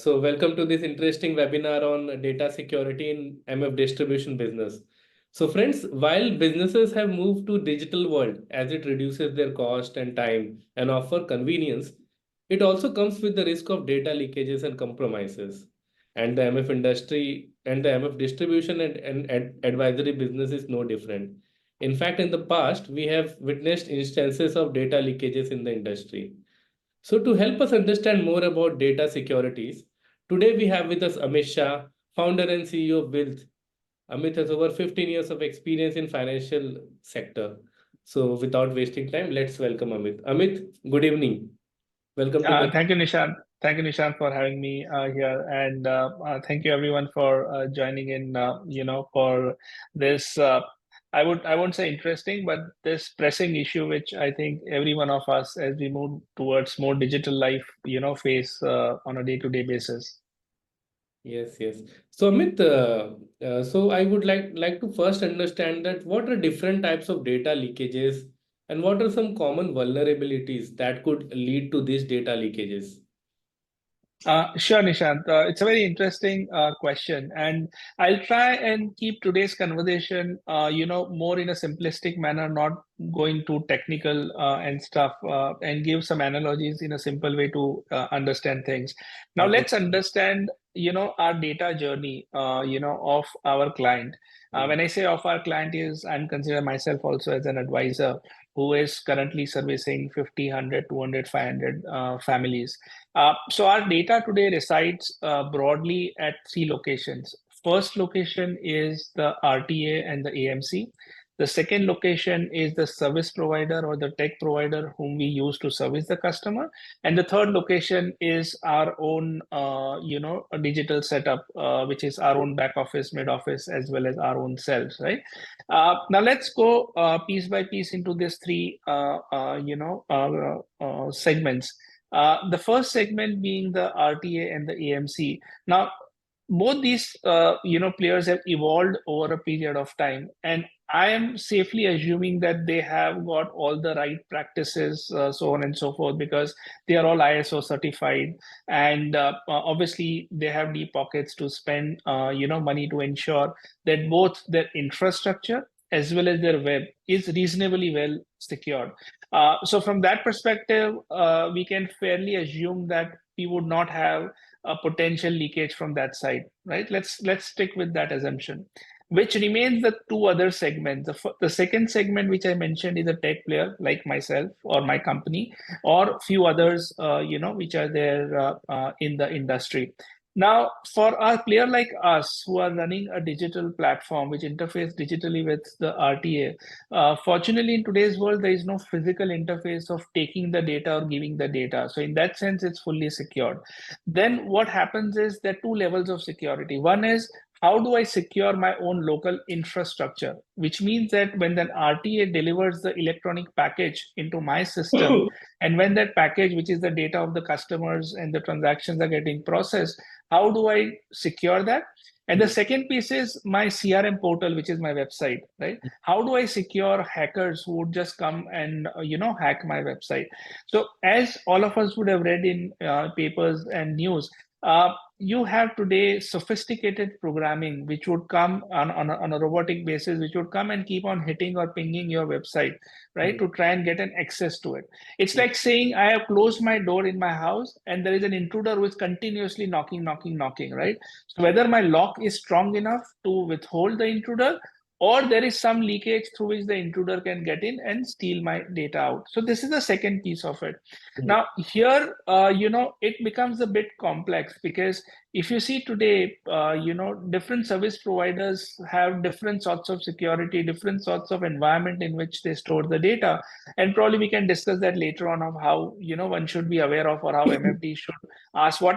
Welcome to this interesting webinar on data security in MF distribution business. So friends, while businesses have moved to digital world as it reduces their cost and time and offer convenience, it also comes with the risk of data leakages and compromises. And the MF industry and the MF distribution and advisory business is no different. In fact, in the past, we have witnessed instances of data leakages in the industry. So to help us understand more about data securities, today we have with us Amit Shah, founder and CEO of Wylth. Amit has over 15 years of experience in financial sector. So without wasting time, let's welcome Amit. Amit, good evening. Welcome to the Thank you, Nishant. Thank you, Nishant, for having me here, and thank you everyone for joining in. For this, I won't say interesting, but this pressing issue, which I think every one of us, as we move towards more digital life, face on a day-to-day basis. Yes. So Amit, so I would like to first understand that what are different types of data leakages and what are some common vulnerabilities that could lead to these data leakages? Sure, Nishant. It's a very interesting question, and I'll try and keep today's conversation, more in a simplistic manner, not going too technical and stuff, and give some analogies in a simple way to understand things. Now, Okay. let's understand, our data journey, of our client. When I say of our client is, I'm consider myself also as an advisor who is currently servicing 50, 100, 200, 500 families. So our data today resides broadly at three locations. First location is the RTA and the AMC. The second location is the service provider or the tech provider whom we use to service the customer. And the third location is our own, a digital setup, which is our own back office, mid office, as well as our own cells, right? Now let's go piece by piece into these three, segments. The first segment being the RTA and the AMC. Now, both these players have evolved over a period of time, and I am safely assuming that they have got all the right practices, so on and so forth, because they are all ISO certified, and obviously they have deep pockets to spend money to ensure that both their infrastructure as well as their web is reasonably well secured. So from that perspective, we can fairly assume that we would not have a potential leakage from that side, right? Let's stick with that assumption. Which remains the two other segments. The second segment, which I mentioned, is a tech player like myself or my company, or few others, which are there in the industry. Now, for a player like us who are running a digital platform which interface digitally with the RTA, fortunately in today's world, there is no physical interface of taking the data or giving the data. So in that sense, it's fully secured. Then what happens is there are two levels of security. One is how do I secure my own local infrastructure, which means that when the RTA delivers the electronic package into my system, and when that package, which is the data of the customers and the transactions are getting processed, how do I secure that? And the second piece is my CRM portal, which is my website, right? How do I secure hackers who would just come and hack my website? So as all of us would have read in papers and news, you have today sophisticated programming which would come on a robotic basis, which would come and keep on hitting or pinging your website, right, to try and get an access to it. It's like saying I have closed my door in my house and there is an intruder who is continuously knocking, right? So whether my lock is strong enough to withhold the intruder, or there is some leakage through which the intruder can get in and steal my data out. So this is the second piece of it. Now here, it becomes a bit complex, because if you see today, different service providers have different sorts of security, different sorts of environment in which they store the data. And probably we can discuss that later on of how, one should be aware of, or how MFD should ask what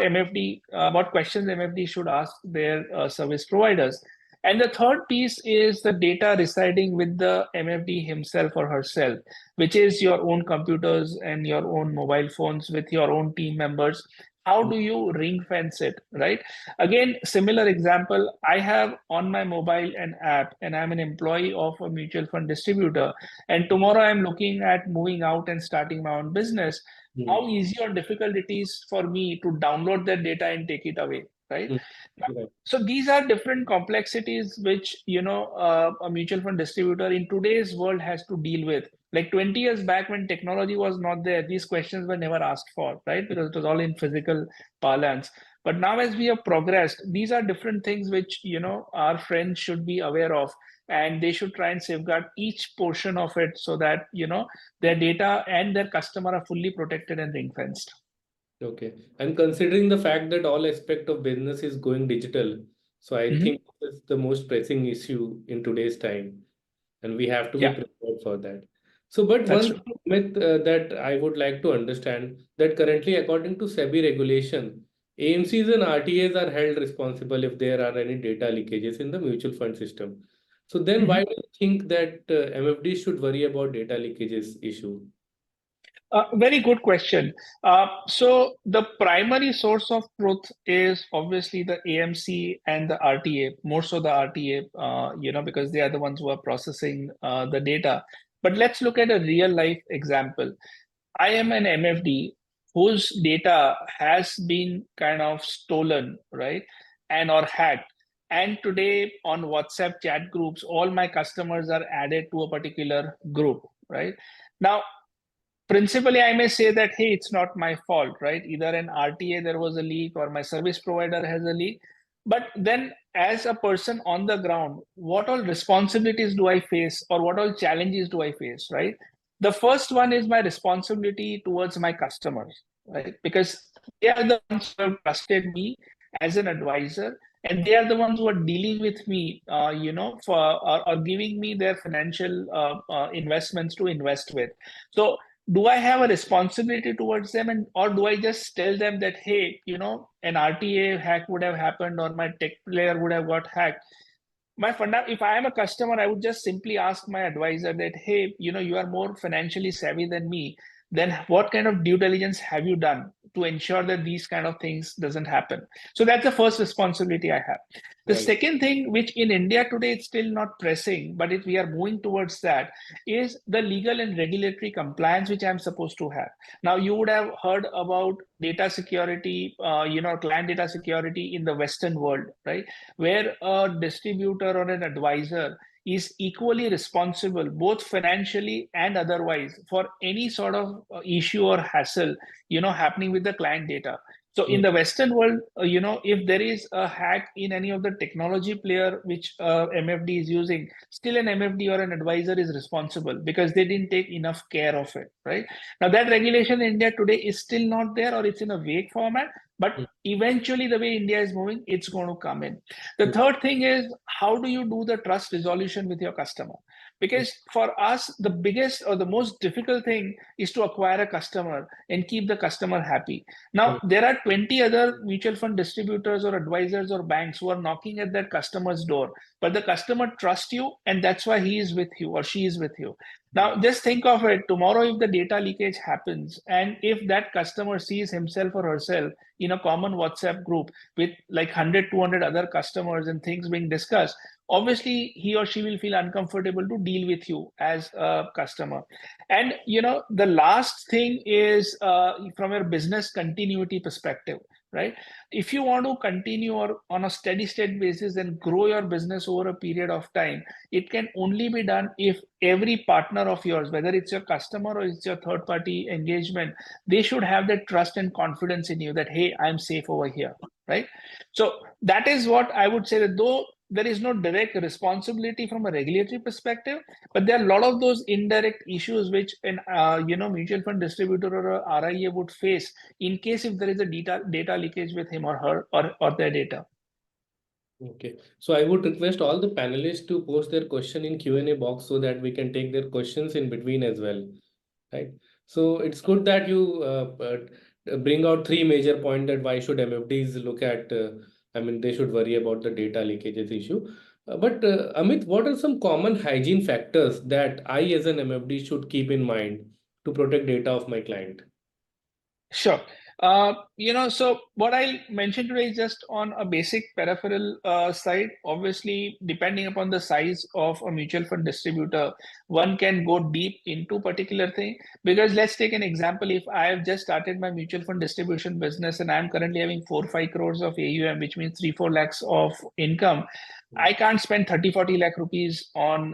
questions MFD should ask their service providers. And the third piece is the data residing with the MFD himself or herself, which is your own computers and your own mobile phones with your own team members. How do you ring fence it, right? Again, similar example, I have on my mobile an app and I'm an employee of a mutual fund distributor. And tomorrow I'm looking at moving out and starting my own business. How Mm. easy or difficult it is for me to download that data and take it away, right? Mm. Right. So these are different complexities which a mutual fund distributor in today's world has to deal with. Like 20 years back when technology was not there, these questions were never asked for, right? Because it was all in physical parlance. But now as we have progressed, these are different things which our friends should be aware of, and they should try and safeguard each portion of it so that their data and their customer are fully protected and ring fenced. Okay. And considering the fact that all aspect of business is going digital, so I Mhm. think this is the most pressing issue in today's time, and we have to be Yeah, prepared for that. So, but that's one true. thing myth that I would like to understand that currently, according to SEBI regulation, AMCs and RTAs are held responsible if there are any data leakages in the mutual fund system. So then, why Mhm. do you think that MFDs should worry about data leakages issue? Very good question. So the primary source of truth is obviously the AMC and the RTA, more so the RTA, because they are the ones who are processing the data. But let's look at a real life example. I am an MFD whose data has been kind of stolen, right? And or hacked. And today on WhatsApp chat groups, all my customers are added to a particular group, right? Now, principally I may say that, hey, it's not my fault, right? Either an RTA there was a leak or my service provider has a leak. But then as a person on the ground, what all responsibilities do I face or what all challenges do I face, right? The first one is my responsibility towards my customers, right? Because they are the ones who have trusted me as an advisor, and they are the ones who are dealing with me for or giving me their financial investments to invest with. So do I have a responsibility towards them, and or do I just tell them that, hey, an RTA hack would have happened or my tech player would have got hacked? If I am a customer, I would just simply ask my advisor that, hey, you are more financially savvy than me. Then what kind of due diligence have you done to ensure that these kind of things doesn't happen? So that's the first responsibility I have. The Right. second thing, which in India today it's still not pressing, but if we are moving towards that, is the legal and regulatory compliance which I'm supposed to have. Now you would have heard about data security, client data security in the Western world, right? Where a distributor or an advisor is equally responsible, both financially and otherwise, for any sort of issue or hassle, happening with the client data. So in Mm. the Western world, if there is a hack in any of the technology player which MFD is using, still an MFD or an advisor is responsible because they didn't take enough care of it, right? Now that regulation in India today is still not there, or it's in a vague format, but Mm. eventually the way India is moving, it's going to come in. The Mm. third thing is, how do you do the trust resolution with your customer? Mm. Because for us, the biggest or the most difficult thing is to acquire a customer and keep the customer happy. Now, Mm. there are 20 other mutual fund distributors or advisors or banks who are knocking at that customer's door, but the customer trusts you, and that's why he is with you or she is with you. Now, Mm. just think of it, tomorrow, if the data leakage happens, and if that customer sees himself or herself in a common WhatsApp group with like 100, 200 other customers and things being discussed, obviously he or she will feel uncomfortable to deal with you as a customer. And the last thing is from your business continuity perspective, right? If you want to continue or on a steady state basis and grow your business over a period of time, it can only be done if every partner of yours, whether it's your customer or it's your third party engagement, they should have that trust and confidence in you that, hey, I'm safe over here, right? So that is what I would say, that though there is no direct responsibility from a regulatory perspective, but there are a lot of those indirect issues which an mutual fund distributor or a RIA would face in case if there is a data leakage with him or her, or their data. Okay. So I would request all the panelists to post their question in Q&A box so that we can take their questions in between as well. Right. So it's good that you bring out three major points that why should MFDs look at, I mean, they should worry about the data leakages issue. But Amit, what are some common hygiene factors that I as an MFD should keep in mind to protect data of my client? Sure. So what I'll mention today is just on a basic peripheral side. Obviously, depending upon the size of a mutual fund distributor, one can go deep into particular thing. Because let's take an example. If I have just started my mutual fund distribution business and I'm currently having 4 5 crores of AUM, which means 3 4 lakhs of income, I can't spend 30 40 lakh rupees on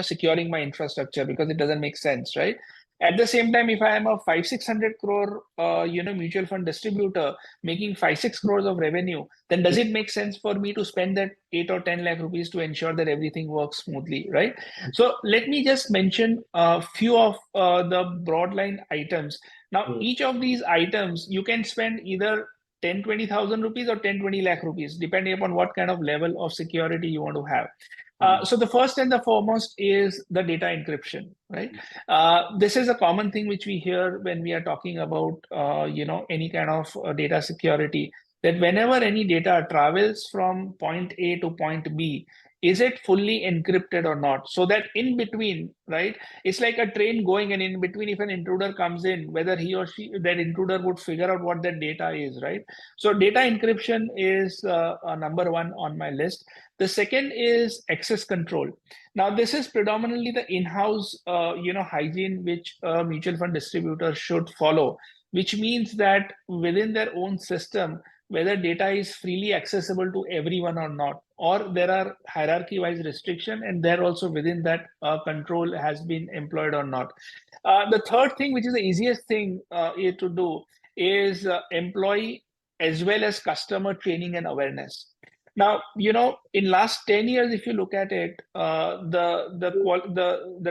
securing my infrastructure because it doesn't make sense, right? At the same time, if I am a 5 600 crore mutual fund distributor making 5 6 crores of revenue, then does it make sense for me to spend that 8 or 10 lakh rupees to ensure that everything works smoothly, right? So let me just mention a few of the broad line items. Now, Mm, each of these items you can spend either 10 20,000 rupees or 10 20 lakh rupees, depending upon what kind of level of security you want to have. mm, So the first and the foremost is the data encryption, right? This is a common thing which we hear when we are talking about any kind of data security. That whenever any data travels from point A to point B, is it fully encrypted or not? So that in between, right? It's like a train going, and in between, if an intruder comes in, whether he or she that intruder would figure out what that data is, right? So data encryption is number one on my list. The second is access control. Now, this is predominantly the in-house, hygiene which a mutual fund distributor should follow, which means that within their own system, whether data is freely accessible to everyone or not, or there are hierarchy-wise restriction, and there also within that control has been employed or not. The third thing, which is the easiest thing to do, is employee as well as customer training and awareness. Now, in last 10 years, if you look at it, the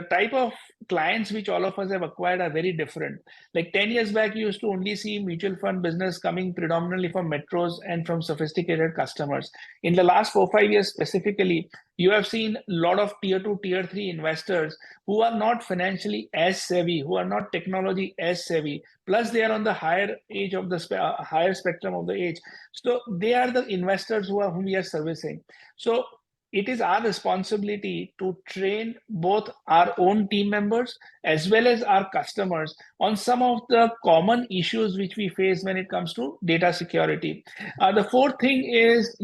type of clients which all of us have acquired are very different. Like 10 years back, you used to only see mutual fund business coming predominantly from metros and from sophisticated customers. In the last 4 5 years specifically, you have seen a lot of tier two, tier three investors who are not financially as savvy, who are not technology as savvy. Plus, they are on the higher age of the higher spectrum of the age, so they are the investors whom we are servicing. So it is our responsibility to train both our own team members as well as our customers on some of the common issues which we face when it comes to data security. The fourth thing is,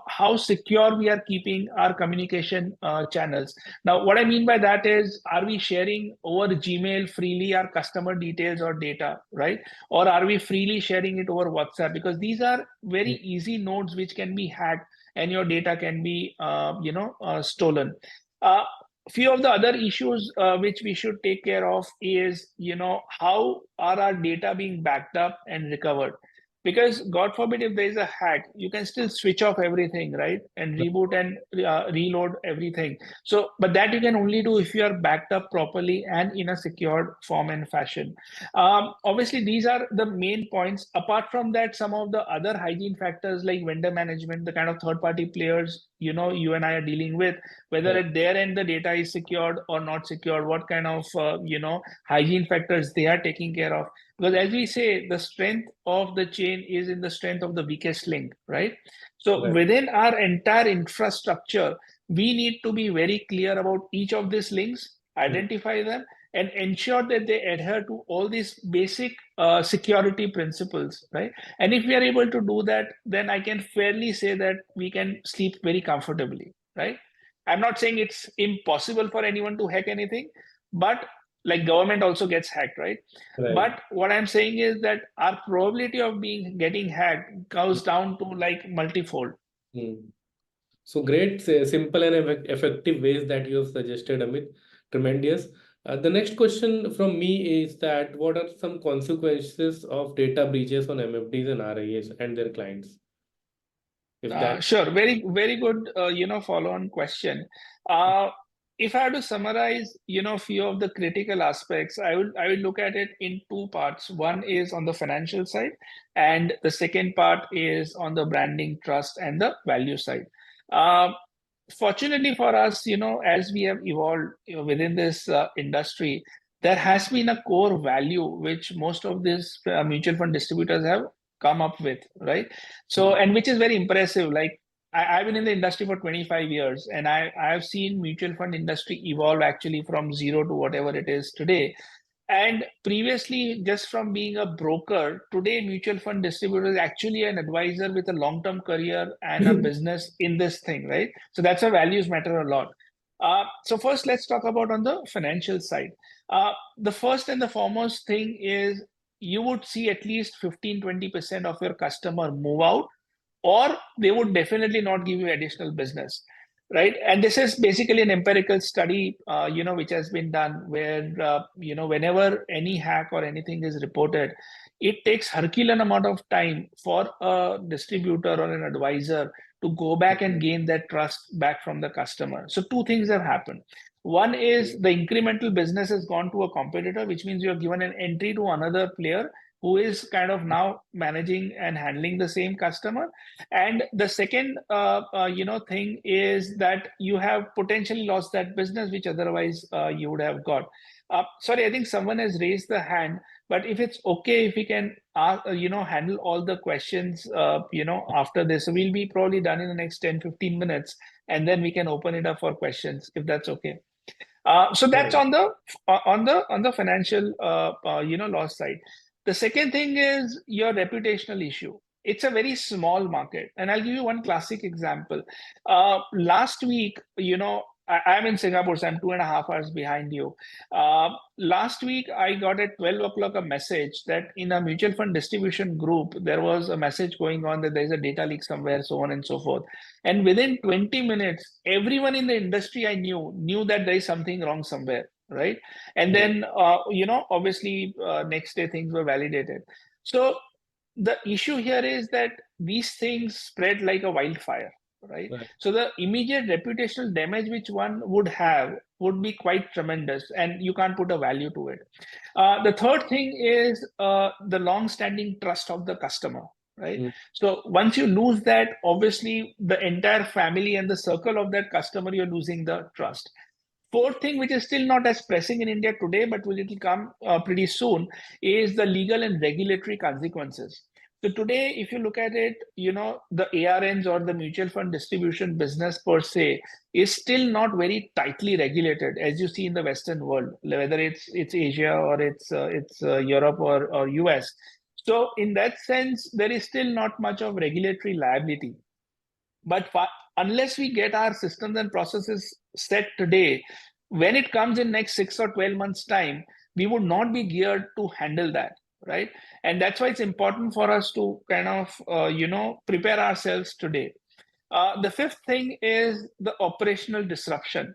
how secure we are keeping our communication channels. Now, what I mean by that is, are we sharing over Gmail freely our customer details or data, right? Or are we freely sharing it over WhatsApp? Because these are very mm, easy nodes which can be hacked and your data can be stolen. Few of the other issues which we should take care of is, how are our data being backed up and recovered? Because God forbid, if there is a hack, you can still switch off everything, right, and reboot and reload everything. So but that you can only do if you are backed up properly and in a secured form and fashion. Obviously, these are the main points. Apart from that, some of the other hygiene factors like vendor management, the kind of third party players, you and I are dealing with, whether right, at their end the data is secured or not secured, what kind of hygiene factors they are taking care of. Because as we say, the strength of the chain is in the strength of the weakest link, right? So right. within our entire infrastructure, we need to be very clear about each of these links, Mm, identify them, and ensure that they adhere to all these basic security principles, right? And if we are able to do that, then I can fairly say that we can sleep very comfortably, right? I'm not saying it's impossible for anyone to hack anything, but like government also gets hacked, right? right. But what I'm saying is that our probability of being getting hacked goes down to like multifold. Mm. So great, simple and effective ways that you have suggested, Amit. Tremendous. The next question from me is that what are some consequences of data breaches on MFDs and RIAs and their clients? If that, Sure, very very good. Follow-on question. Uh, if I had to summarize, few of the critical aspects, I would look at it in two parts. One is on the financial side, and the second part is on the branding, trust, and the value side. Uh, Fortunately for us, as we have evolved, within this industry, there has been a core value which most of these mutual fund distributors have come up with, right? So, mm, and which is very impressive. Like I've been in the industry for 25 years, and I have seen mutual fund industry evolve actually from zero to whatever it is today. And previously, just from being a broker, today mutual fund distributor is actually an advisor with a long-term career and a business in this thing, right? So that's why values matter a lot. So first, let's talk about on the financial side. The first and the foremost thing is you would see at least 15-20% of your customer move out, or they would definitely not give you additional business, right? And this is basically an empirical study, which has been done where, whenever any hack or anything is reported, it takes Herculean amount of time for a distributor or an advisor to go back and gain that trust back from the customer. So two things have happened. One is the incremental business has gone to a competitor, which means you're given an entry to another player who is kind of now managing and handling the same customer. And the second, thing is that you have potentially lost that business, which otherwise you would have got. Sorry, I think someone has raised the hand, but if it's okay, if we can, handle all the questions, after this, so we'll be probably done in the next 10-15 minutes, and then we can open it up for questions, if that's okay. So that's Right. on the financial loss side. The second thing is your reputational issue. It's a very small market, and I'll give you one classic example. Last week, I'm in Singapore, so I'm 2.5 hours behind you. Last week, I got at 12 o'clock a message that in a mutual fund distribution group, there was a message going on that there's a data leak somewhere, so on and so forth. And within 20 minutes, everyone in the industry I knew that there is something wrong somewhere, right? And Right. then, obviously, next day things were validated. So the issue here is that these things spread like a wildfire, right? Right. So the immediate reputational damage which one would have would be quite tremendous, and you can't put a value to it. The third thing is the long-standing trust of the customer, right? Mm. So once you lose that, obviously the entire family and the circle of that customer, you're losing the trust. Fourth thing, which is still not as pressing in India today, but will it will come pretty soon, is the legal and regulatory consequences. So today, if you look at it, the ARNs or the mutual fund distribution business per se is still not very tightly regulated, as you see in the Western world, whether it's Asia or it's Europe or US. So in that sense, there is still not much of regulatory liability. But unless we get our systems and processes set today, when it comes in next 6 or 12 months time, we would not be geared to handle that, right? And that's why it's important for us to kind of prepare ourselves today. The fifth thing is the operational disruption,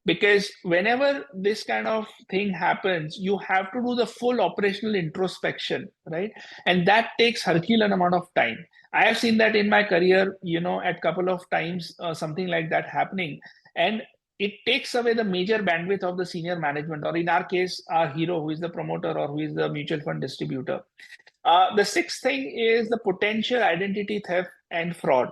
because whenever this kind of thing happens, you have to do the full operational introspection, right? And that takes Herculean amount of time. I have seen that in my career, at couple of times, something like that happening, and it takes away the major bandwidth of the senior management, or in our case, our hero, who is the promoter or who is the mutual fund distributor. The sixth thing is the potential identity theft and fraud.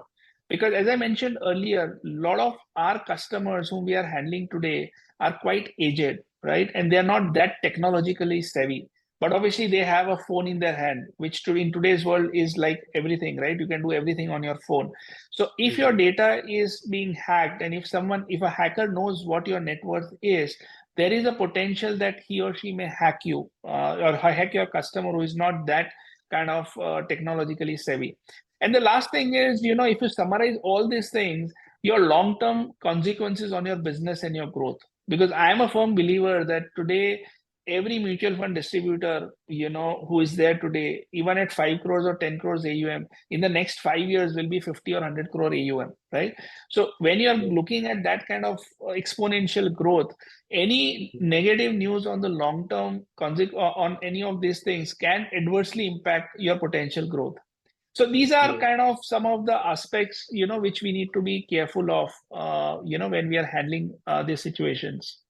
Because as I mentioned earlier, a lot of our customers whom we are handling today are quite aged, right? And they are not that technologically savvy. But obviously, they have a phone in their hand, which in today's world is like everything, right? You can do everything on your phone. So if your Mm. data is being hacked, and if a hacker knows what your net worth is, there is a potential that he or she may hack you or hack your customer who is not that kind of technologically savvy. And the last thing is, if you summarize all these things, your long-term consequences on your business and your growth. Because I am a firm believer that today, every mutual fund distributor, who is there today, even at 5 crores or 10 crores AUM, in the next 5 years will be 50 or 100 crore AUM, right? So when you're Right. looking at that kind of exponential growth, any negative news on the long term on any of these things can adversely impact your potential growth. So these are Yeah. kind of some of the aspects, which we need to be careful of, when we are handling these situations.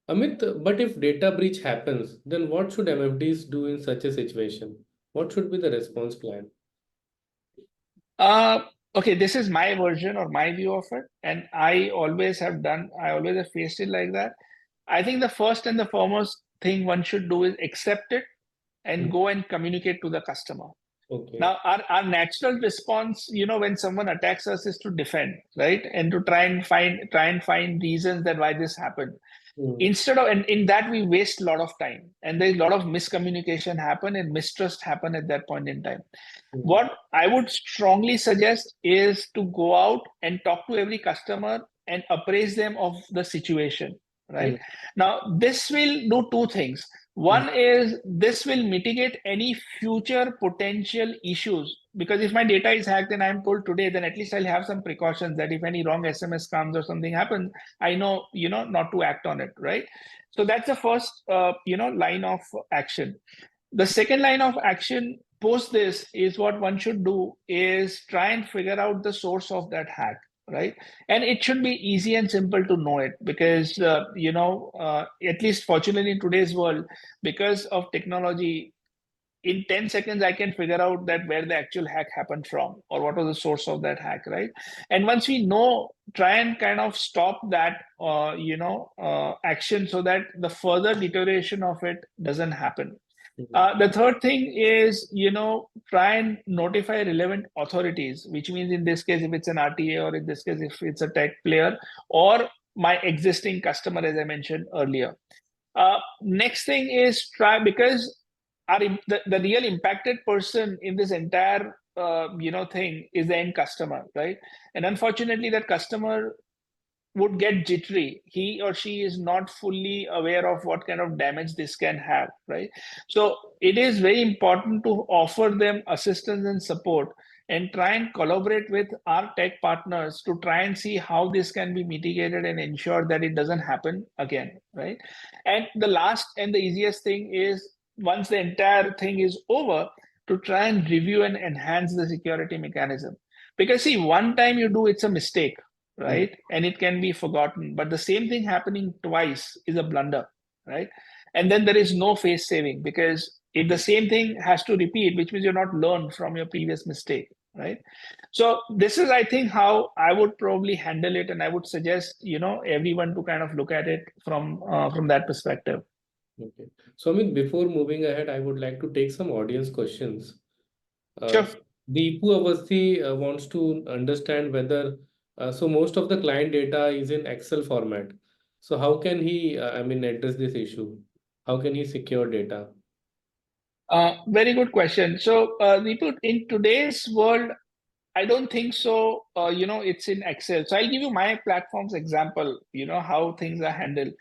Amit, but if data breach happens, then what should MFDs do in such a situation? What should be the response plan? Uh, okay, this is my version or my view of it, and I always have faced it like that. I think the first and the foremost thing one should do is accept it and Mm. go and communicate to the customer. Okay. Now, our natural response, when someone attacks us, is to defend, right? And to try and find reasons that why this happened. Instead of, and in that we waste a lot of time, and there's a lot of miscommunication happen and mistrust happen at that point in time. What I would strongly suggest is to go out and talk to every customer and appraise them of the situation, right? Now, this will do two things. One is this will mitigate any future potential issues, because if my data is hacked and I'm told today, then at least I'll have some precautions that if any wrong SMS comes or something happens, I know, not to act on it, right? So that's the first, line of action. The second line of action post this is what one should do is try and figure out the source of that hack, right? And it should be easy and simple to know it, because at least fortunately in today's world, because of technology, in 10 seconds I can figure out that where the actual hack happened from or what was the source of that hack, right? And once we know, try and kind of stop that action so that the further deterioration of it doesn't happen. The third thing is, try and notify relevant authorities, which means in this case, if it's an RTA, or in this case, if it's a tech player, or my existing customer, as I mentioned earlier. Next thing is try, because the real impacted person in this entire thing is the end customer, right? And unfortunately, that customer would get jittery. He or she is not fully aware of what kind of damage this can have, right? So it is very important to offer them assistance and support, and try and collaborate with our tech partners to try and see how this can be mitigated and ensure that it doesn't happen again, right? And the last and the easiest thing is, once the entire thing is over, to try and review and enhance the security mechanism. Because see, one time you do, it's a mistake, right? And it can be forgotten. But the same thing happening twice is a blunder, right? And then there is no face saving, because if the same thing has to repeat, which means you're not learned from your previous mistake, right? So this is, I think, how I would probably handle it, and I would suggest everyone to kind of look at it from that perspective. Okay. So, I mean, before moving ahead, I would like to take some audience questions. Sure. Deepu Avasthi wants to understand whether, so most of the client data is in Excel format. So how can he, I mean, address this issue? How can he secure data? Very good question. So, Deepu, in today's world, I don't think so. It's in Excel. So I'll give you my platform's example, how things are handled.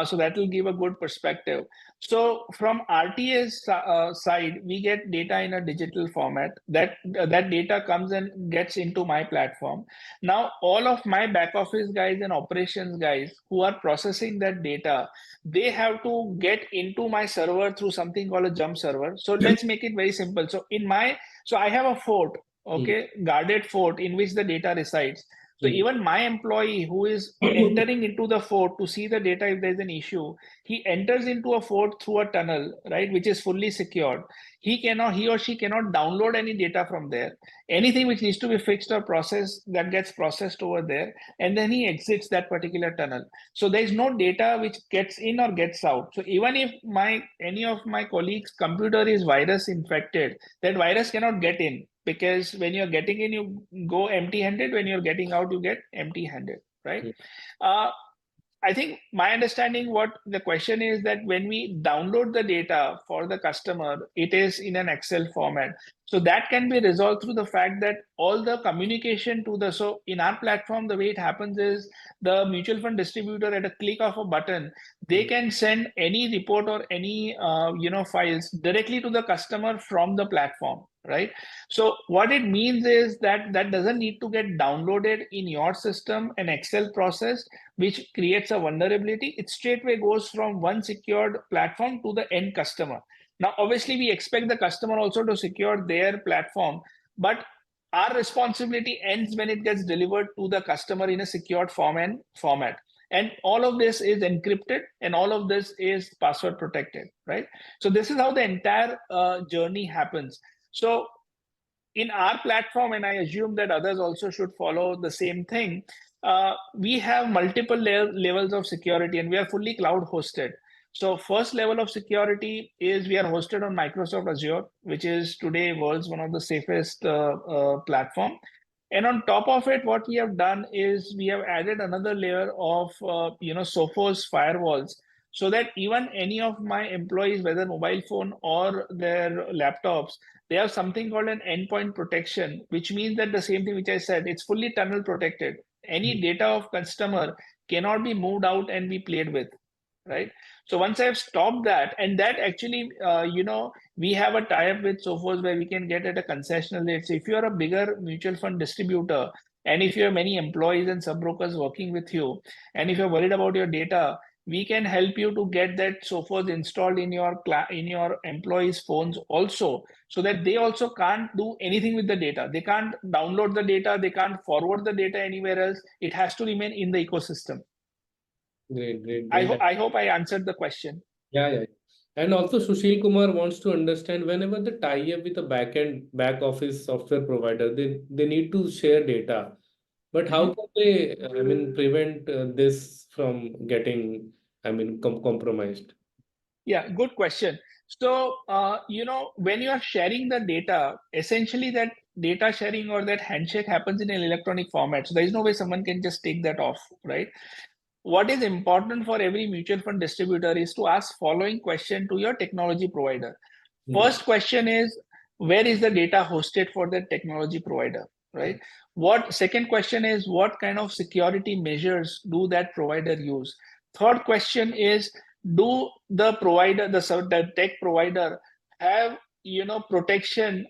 So that will give a good perspective. So from RTA's side, we get data in a digital format. That data comes and gets into my platform. Now, all of my back office guys and operations guys who are processing that data, they have to get into my server through something called a jump server. So let's make it very simple. So I have a fort, okay, guarded fort in which the data resides. So even my employee who is entering into the fort to see the data, if there's an issue, he enters into a fort through a tunnel, right, which is fully secured. He or she cannot download any data from there. Anything which needs to be fixed or processed, that gets processed over there, and then he exits that particular tunnel. So there's no data which gets in or gets out. So even if any of my colleagues' computer is virus infected, that virus cannot get in, because when you're getting in, you go empty-handed. When you're getting out, you get empty-handed, right? I think my understanding, what the question is, that when we download the data for the customer, it is in an Excel format. So that can be resolved through the fact that all the communication so in our platform, the way it happens is the mutual fund distributor, at a click of a button, they can send any report or any files directly to the customer from the platform, right? So what it means is that doesn't need to get downloaded in your system, an Excel process, which creates a vulnerability. It straightway goes from one secured platform to the end customer. Now, obviously, we expect the customer also to secure their platform, but our responsibility ends when it gets delivered to the customer in a secured format. And all of this is encrypted, and all of this is password protected, right? So this is how the entire journey happens. So in our platform, and I assume that others also should follow the same thing, we have multiple levels of security, and we are fully cloud hosted. So first level of security is we are hosted on Microsoft Azure, which is today world's one of the safest platform. And on top of it, what we have done is we have added another layer of Sophos firewalls, so that even any of my employees, whether mobile phone or their laptops, they have something called an endpoint protection, which means that the same thing which I said, it's fully tunnel protected. Any data of customer cannot be moved out and be played with, right? So once I've stopped that, and that actually, we have a tie-up with Sophos where we can get at a concessional rate. So if you are a bigger mutual fund distributor, and if you have many employees and sub-brokers working with you, and if you're worried about your data, we can help you to get that Sophos installed in your employees' phones also, so that they also can't do anything with the data. They can't download the data, they can't forward the data anywhere else. It has to remain in the ecosystem. Great, great, I, great. ho- I hope I answered the question. Yeah, yeah. And also, Sushil Kumar wants to understand whenever they tie up with a back office software provider, they need to share data. But how Mhm. can they, I mean, prevent this from getting, I mean, compromised? Yeah, good question. So, when you are sharing the data, essentially that data sharing or that handshake happens in an electronic format. So there is no way someone can just take that off, right? What is important for every mutual fund distributor is to ask following question to your technology provider. Hmm. First question is, where is the data hosted for the technology provider, right? What second question is, what kind of security measures do that provider use? Third question is, do the tech provider have protection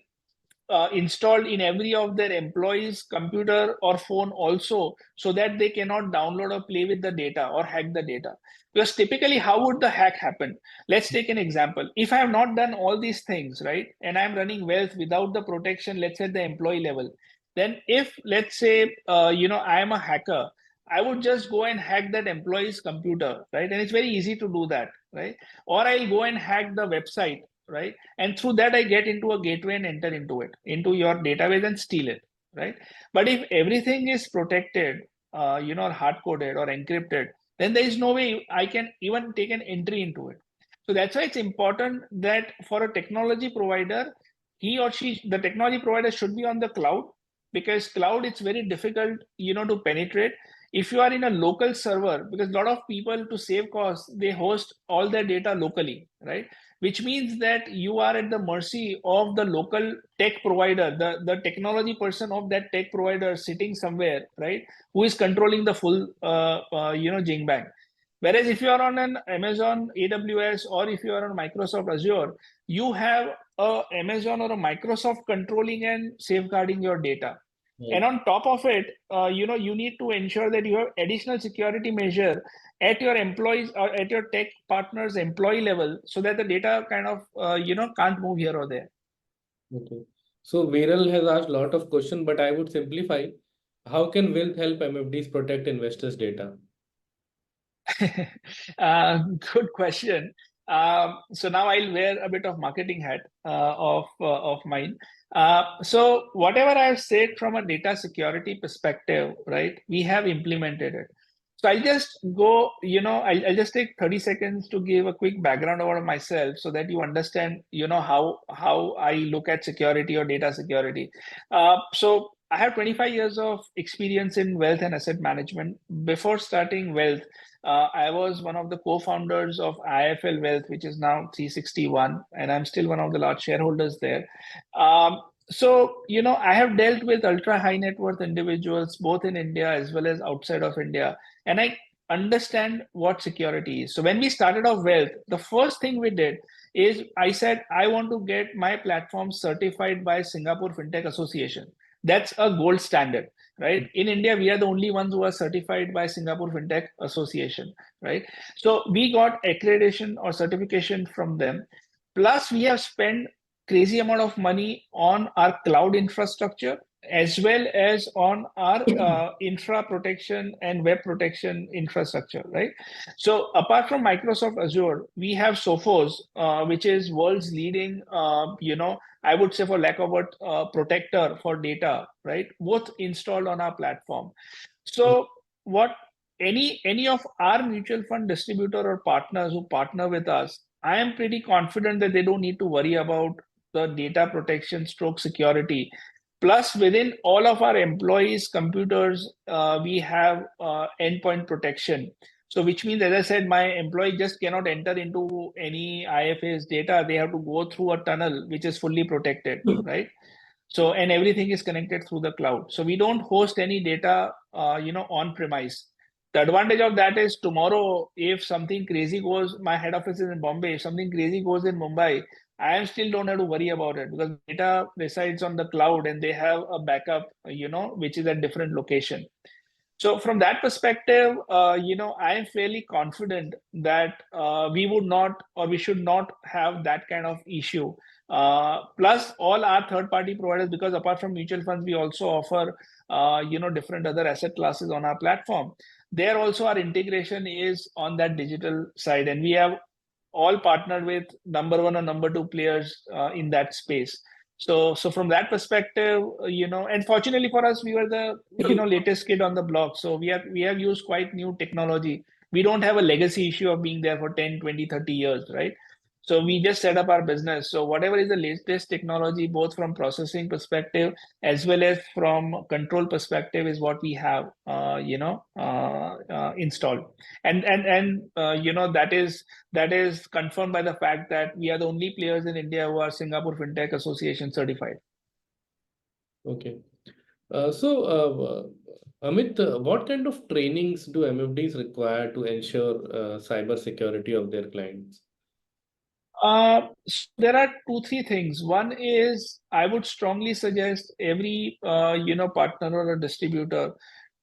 installed in every of their employees' computer or phone also, so that they cannot download or play with the data or hack the data? Because typically, how would the hack happen? Let's take an example. If I have not done all these things, right, and I'm running Wylth without the protection, let's say at the employee level, then if let's say I am a hacker, I would just go and hack that employee's computer, right? And it's very easy to do that, right? Or I'll go and hack the website, right? And through that I get into a gateway and enter into your database and steal it, right? But if everything is protected, or hard coded or encrypted, then there is no way I can even take an entry into it. So that's why it's important that for a technology provider, he or she, the technology provider, should be on the cloud, because cloud, it's very difficult to penetrate. If you are in a local server, because a lot of people, to save costs, they host all their data locally, right? Which means that you are at the mercy of the local tech provider, the technology person of that tech provider sitting somewhere, right? Who is controlling the full, jing bang. Whereas if you are on an Amazon AWS, or if you are on Microsoft Azure, you have a Amazon or a Microsoft controlling and safeguarding your data. And Right. on top of it, you need to ensure that you have additional security measure at your employees or at your tech partners employee level, so that the data kind of can't move here or there. Okay. So Viral has asked a lot of questions, but I would simplify. How can Wealth help MFDs protect investors' data? Good question. So now I'll wear a bit of marketing hat of mine. So whatever I've said from a data security perspective, right? We have implemented it. So I'll just go, I'll just take 30 seconds to give a quick background about myself, so that you understand, how I look at security or data security. So I have 25 years of experience in wealth and asset management. Before starting Wylth, I was one of the co-founders of IFL Wylth, which is now 361, and I'm still one of the large shareholders there. So, I have dealt with ultra high net worth individuals, both in India as well as outside of India, and I understand what security is. So when we started off Wylth, the first thing we did is I said, I want to get my platform certified by Singapore FinTech Association. That's a gold standard, right? In India, we are the only ones who are certified by Singapore FinTech Association, right? So we got accreditation or certification from them. Plus, we have spent crazy amount of money on our cloud infrastructure, as well as on our infra protection and web protection infrastructure, right? So apart from Microsoft Azure, we have Sophos, which is world's leading, I would say, for lack of a protector for data, right? Both installed on our platform. So what any of our mutual fund distributor or partners who partner with us, I am pretty confident that they don't need to worry about the data protection stroke security. Plus, within all of our employees' computers, we have endpoint protection. So, which means, as I said, my employee just cannot enter into any IFA's data. They have to go through a tunnel which is fully protected, right? So, and everything is connected through the cloud. So we don't host any data, on premise. The advantage of that is tomorrow, if something crazy goes, my head office is in Bombay. If something crazy goes in Mumbai, I still don't have to worry about it because data resides on the cloud and they have a backup, which is at different location. So from that perspective, I am fairly confident that we would not or we should not have that kind of issue. Plus, all our third-party providers, because apart from mutual funds, we also offer, different other asset classes on our platform. There also our integration is on that digital side, and we have all partnered with number one or number two players in that space. So from that perspective, and fortunately for us, we were the latest kid on the block. So we have used quite new technology. We don't have a legacy issue of being there for 10, 20, 30 years, right? So we just set up our business. So whatever is the latest technology, both from processing perspective as well as from control perspective, is what we have, installed. And that is confirmed by the fact that we are the only players in India who are Singapore FinTech Association certified. Okay. Amit, what kind of trainings do MFDs require to ensure cyber security of their clients? So there are two, three things. One is I would strongly suggest every partner or a distributor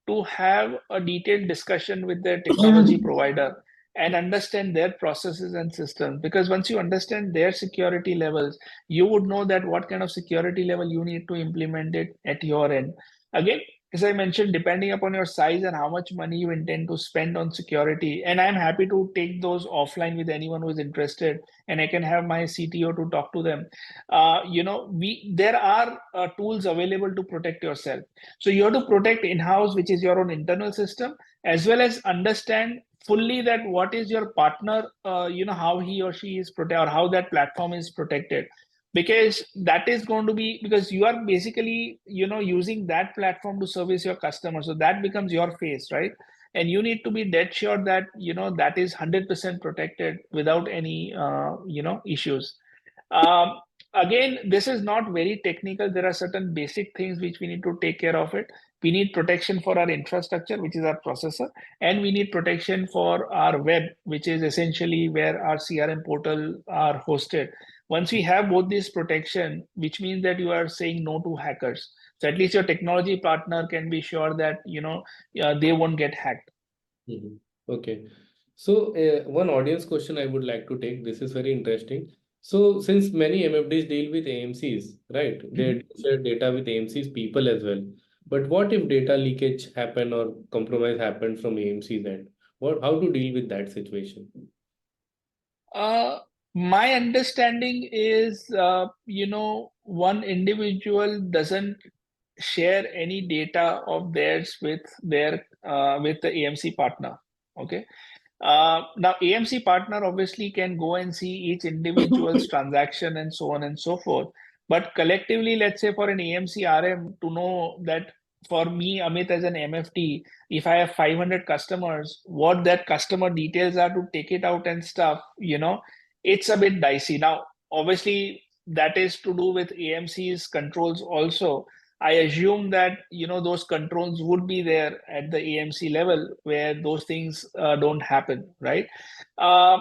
to have a detailed discussion with their technology provider and understand their processes and systems. Because once you understand their security levels, you would know that what kind of security level you need to implement it at your end. Again, as I mentioned, depending upon your size and how much money you intend to spend on security, and I'm happy to take those offline with anyone who is interested, and I can have my CTO to talk to them. There are tools available to protect yourself. So you have to protect in-house, which is your own internal system, as well as understand fully that what is your partner, how he or she is protected or how that platform is protected. Because that is going to be because you are basically, using that platform to service your customer. So that becomes your face, right? And you need to be dead sure that, that is 100% protected without any, issues. um, Again, this is not very technical. There are certain basic things which we need to take care of it. We need protection for our infrastructure, which is our processor, and we need protection for our web, which is essentially where our CRM portal are hosted. Once we have both this protection, which means that you are saying no to hackers. So at least your technology partner can be sure that they won't get hacked. Mhm. Okay. So, one audience question I would like to take. This is very interesting. So, since many MFDs deal with AMCs, right? They Mhm. share data with AMCs people as well. But what if data leakage happen or compromise happened from AMC's end? How to deal with that situation? Uh, my understanding is, one individual doesn't share any data of theirs with their with the AMC partner. Okay. Now, AMC partner obviously can go and see each individual's transaction and so on and so forth. But collectively, let's say for an AMC RM to know that for me, Amit, as an MFT, if I have 500 customers, what that customer details are to take it out and stuff, it's a bit dicey. Now, obviously, that is to do with AMC's controls also. I assume that those controls would be there at the AMC level where those things don't happen, right? Uh,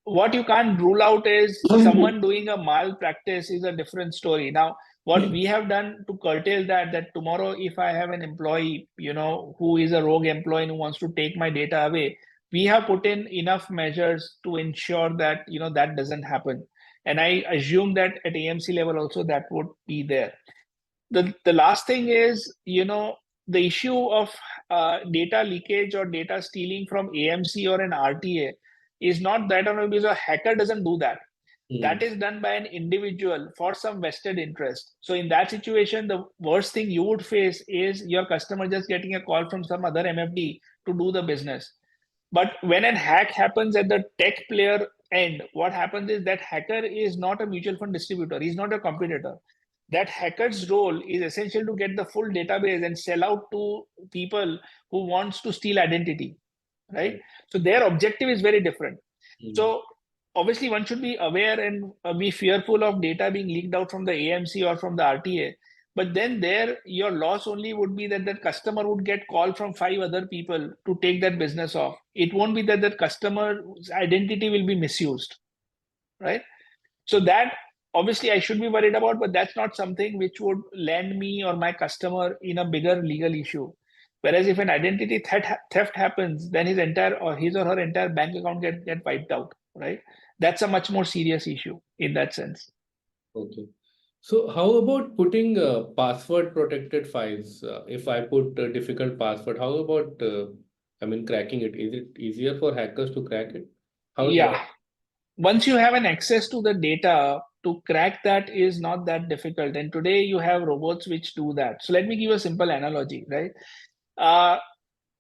what you can't rule out is someone doing a malpractice is a different story. Now, what we have done to curtail that tomorrow if I have an employee, who is a rogue employee and who wants to take my data away, we have put in enough measures to ensure that that doesn't happen. And I assume that at AMC level also that would be there. The last thing is, the issue of data leakage or data stealing from AMC or an RTA is not that only because a hacker doesn't do that. That Hmm. is done by an individual for some vested interest. So in that situation, the worst thing you would face is your customer just getting a call from some other MFD to do the business. But when a hack happens at the tech player end, what happens is that hacker is not a mutual fund distributor. He's not a competitor. that hacker's role is essential to get the full database and sell out to people who wants to steal identity, right? So their objective is very different. So obviously one should be aware and be fearful of data being leaked out from the AMC or from the RTA. But then there, your loss only would be that that customer would get call from 5 other people to take that business off. It won't be that that customer's identity will be misused, right? So that obviously I should be worried about, but that's not something which would land me or my customer in a bigger legal issue. Whereas if an identity theft happens, then his entire or his or her entire bank account get wiped out, right? That's a much more serious issue in that sense. Okay. So how about putting password protected files? If I put a difficult password, how about I mean cracking it? Is it easier for hackers to crack it? How it works? Yeah. Once you have an access to the data, to crack that is not that difficult. And today you have robots which do that. So let me give you a simple analogy, right? Uh,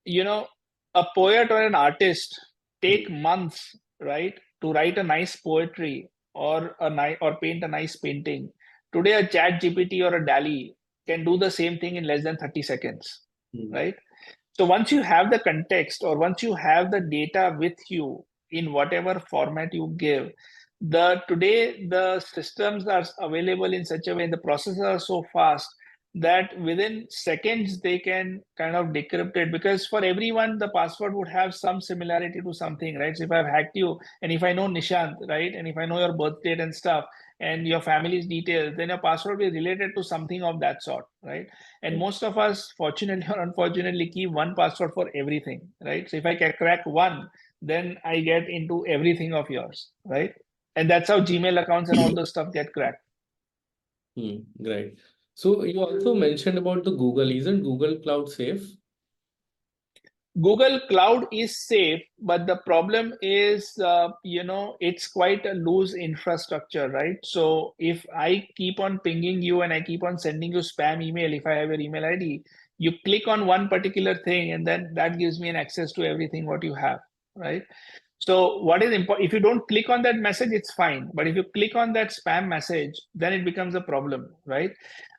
you know, a poet or an artist take Hmm. months, right, to write a nice poetry or or paint a nice painting. Today, a chat GPT or a DALI can do the same thing in less than 30 seconds, Hmm. right? So once you have the context or once you have the data with you in whatever format you give, the today the systems are available in such a way, the processes are so fast that within seconds they can kind of decrypt it, because for everyone the password would have some similarity to something, right? So if I've hacked you and if I know Nishant, right, and if I know your birth date and stuff and your family's details, then your password will be related to something of that sort, right? And Okay. most of us, fortunately or unfortunately, keep one password for everything, right? So if I can crack one, then I get into everything of yours, right? And that's how Gmail accounts and all those stuff get cracked. Right. So you also mentioned about the Google. Isn't Google Cloud safe? Google Cloud is safe, but the problem is, it's quite a loose infrastructure, right? So if I keep on pinging you and I keep on sending you spam email, if I have your email ID, you click on one particular thing and then that gives me an access to everything what you have, right? So what is important, if you don't click on that message, it's fine. But if you click on that spam message, then it becomes a problem, right?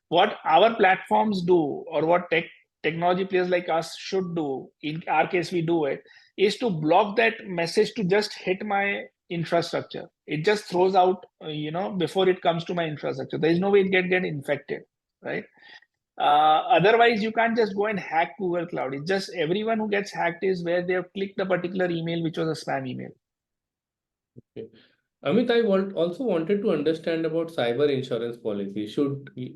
What our platforms do or what technology players like us should do, in our case we do it, is to block that message to just hit my infrastructure. It just throws out before it comes to my infrastructure. There is no way it get infected, right? Otherwise you can't just go and hack Google Cloud. It's just everyone who gets hacked is where they have clicked a particular email which was a spam email. Okay. Amit, also wanted to understand about cyber insurance policy.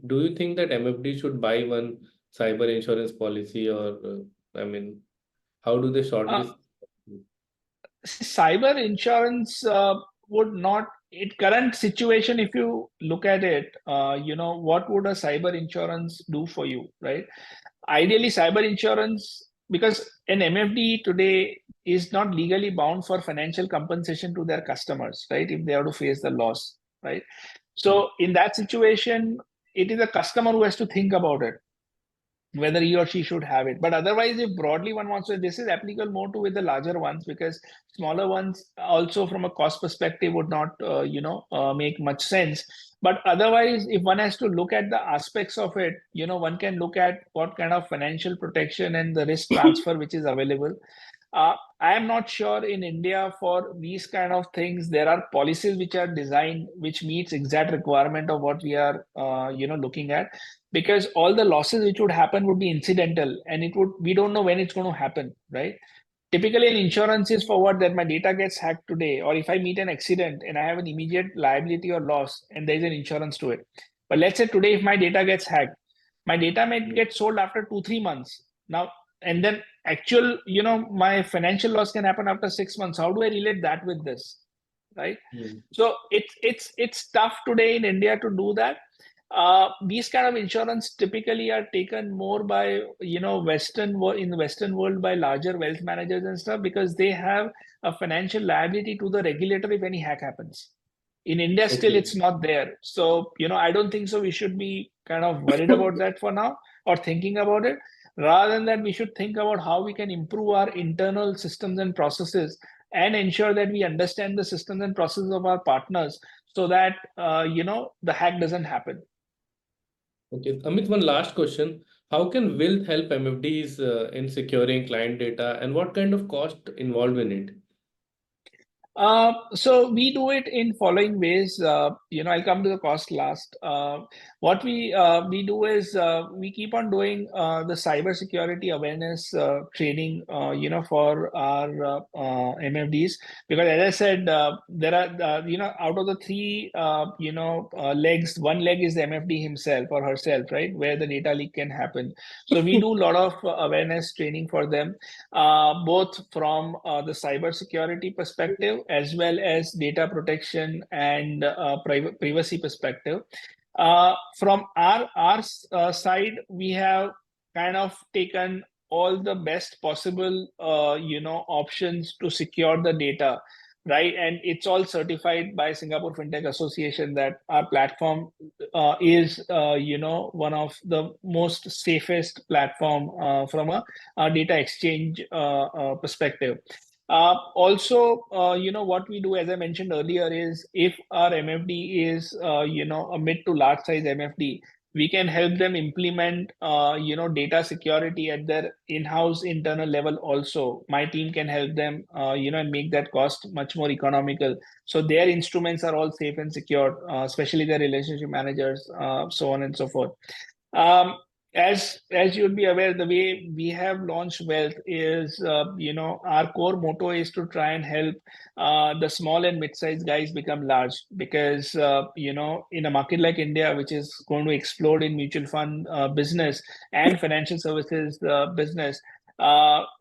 Do you think that MFD should buy one cyber insurance policy, or I mean, how do they uh, shortlist? Cyber insurance would not, in current situation, if you look at it, what would a cyber insurance do for you, right? Ideally cyber insurance, because an MFD today is not legally bound for financial compensation to their customers, right, if they have to face the loss, right? Hmm. So in that situation it is a customer who has to think about it, whether he or she should have it. But otherwise, if broadly one wants to, this is applicable more to with the larger ones, because smaller ones also from a cost perspective would not, make much sense. But otherwise, if one has to look at the aspects of it, one can look at what kind of financial protection and the risk transfer which is available. I am not sure in India for these kind of things there are policies which are designed which meets exact requirement of what we are looking at, because all the losses which would happen would be incidental and it would, we don't know when it's going to happen, right? Typically an insurance is for what, that my data gets hacked today, or if I meet an accident and I have an immediate liability or loss and there is an insurance to it. But let's say today if my data gets hacked, my data might get sold after 2 3 months now, and then actual, my financial loss can happen after 6 months. How do I relate that with this, right? Hmm. So it's tough today in India to do that. These kind of insurance typically are taken more by, Western world, in the Western world, by larger wealth managers and stuff, because they have a financial liability to the regulator if any hack happens. In India, still Okay. it's not there. So, I don't think so. We should be kind of worried about that for now, or thinking about it. Rather than that, we should think about how we can improve our internal systems and processes and ensure that we understand the systems and processes of our partners so that, the hack doesn't happen. Okay, Amit, one last question. How can Wylth help MFDs in securing client data, and what kind of cost involved in it? So we do it in following ways. I'll come to the cost last. What we do is we keep on doing the cybersecurity awareness training. For our MFDs, because as I said, there are out of the three legs, one leg is the MFD himself or herself, right, where the data leak can happen. So we do a lot of awareness training for them, both from the cybersecurity perspective as well as data protection and privacy perspective. From our side, we have kind of taken all the best possible options to secure the data, right? And it's all certified by Singapore FinTech Association that our platform is one of the most safest platform from a data exchange perspective. Also, what we do, as I mentioned earlier, is if our MFD is, a mid to large size MFD, we can help them implement, data security at their in-house internal level. Also, my team can help them, and make that cost much more economical. So their instruments are all safe and secure, especially their relationship managers, so on and so forth. Um, as you'd be aware, the way we have launched Wylth is, our core motto is to try and help the small and mid-sized guys become large, because in a market like India, which is going to explode in mutual fund business and financial services business.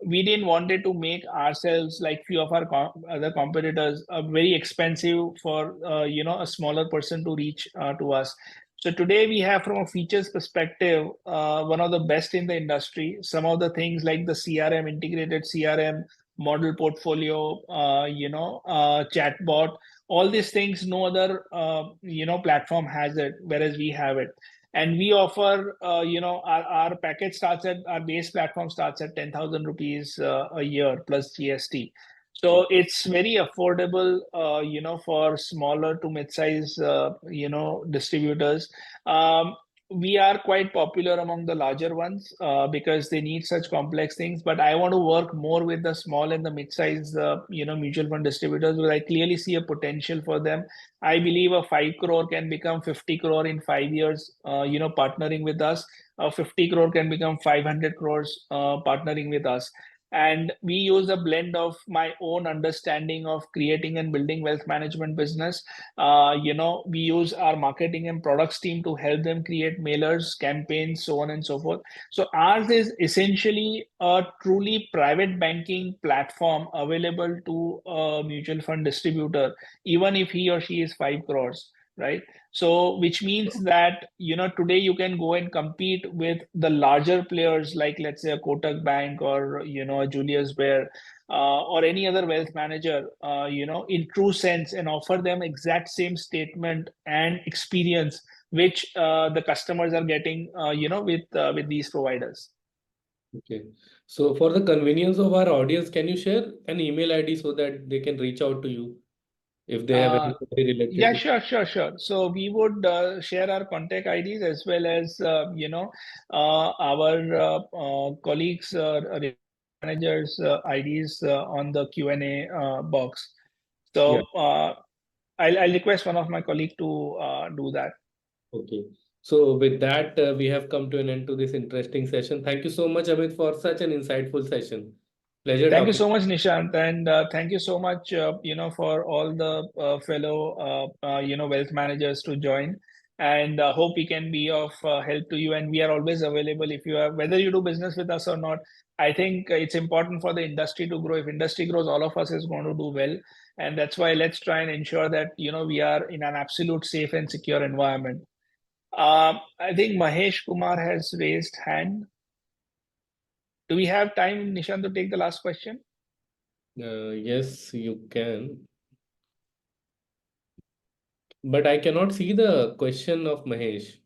We didn't wanted to make ourselves like few of our other competitors very expensive for a smaller person to reach to us. So today we have, from a features perspective, one of the best in the industry. Some of the things like the CRM, integrated CRM, model portfolio, chatbot, all these things, no other platform has it, whereas we have it. And we offer, our package starts at, our base platform starts at 10,000 rupees a year plus GST. So it's very affordable, for smaller to mid-size, distributors. We are quite popular among the larger ones because they need such complex things. But I want to work more with the small and the mid-size, mutual fund distributors, because I clearly see a potential for them. I believe a 5 crore can become 50 crore in 5 years, partnering with us. 50 crore can become 500 crores partnering with us. And we use a blend of my own understanding of creating and building wealth management business. We use our marketing and products team to help them create mailers, campaigns, so on and so forth. So ours is essentially a truly private banking platform available to a mutual fund distributor, even if he or she is 5 crores, right? So which means that today you can go and compete with the larger players, like let's say a Kotak Bank or a Julius Baer, or any other wealth manager, in true sense, and offer them exact same statement and experience which the customers are getting, with these providers. Okay. So for the convenience of our audience, can you share an email ID so that they can reach out to you if they have Uh, any query related yeah, to? sure. So we would share our contact IDs as well as our colleagues, managers' IDs on the Q&A box. Yeah. So I'll request one of my colleague to do that. Okay. So with that, we have come to an end to this interesting session. Thank you so much, Amit, for such an insightful session. Pleasure Thank you talking. so much, Nishant, and thank you so much, for all the fellow, wealth managers to join. And hope we can be of help to you. And we are always available if you are, whether you do business with us or not. I think it's important for the industry to grow. If industry grows, all of us is going to do well, and that's why let's try and ensure that we are in an absolute safe and secure environment. I think Mahesh Kumar has raised hand. Do we have time, Nishant, to take the last question? Yes, you can. But I cannot see the question of Mahesh.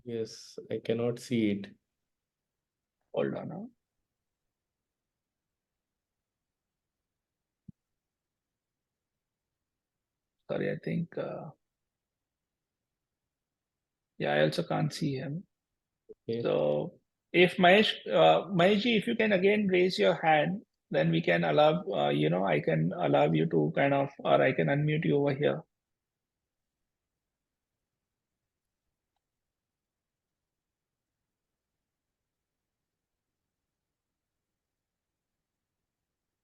Yes, I cannot see it. Hold on. Huh? Sorry, I think Yeah, I also can't see him. Okay. So if Maheshji, if you can again raise your hand, then we can allow, I can allow you to kind of, or I can unmute you over here.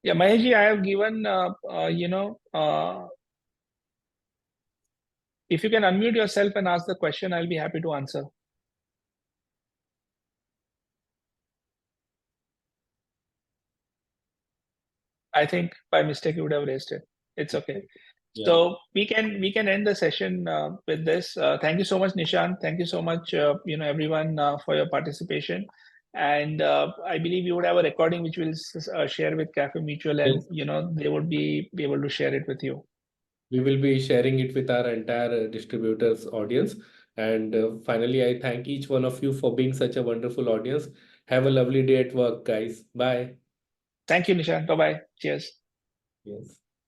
Yeah, Maheshji, I have given, if you can unmute yourself and ask the question, I'll be happy to answer. I think by mistake you would have raised it. It's okay. Yeah. So we can end the session with this. Thank you so much, Nishant. Thank you so much, everyone for your participation. And I believe you would have a recording which we'll share with Cafemutual, and Yes. they would be able to share it with you. We will be sharing it with our entire distributors audience. And finally, I thank each one of you for being such a wonderful audience. Have a lovely day at work, guys. Bye. Thank you, Nishant. Bye bye. Cheers. Yes.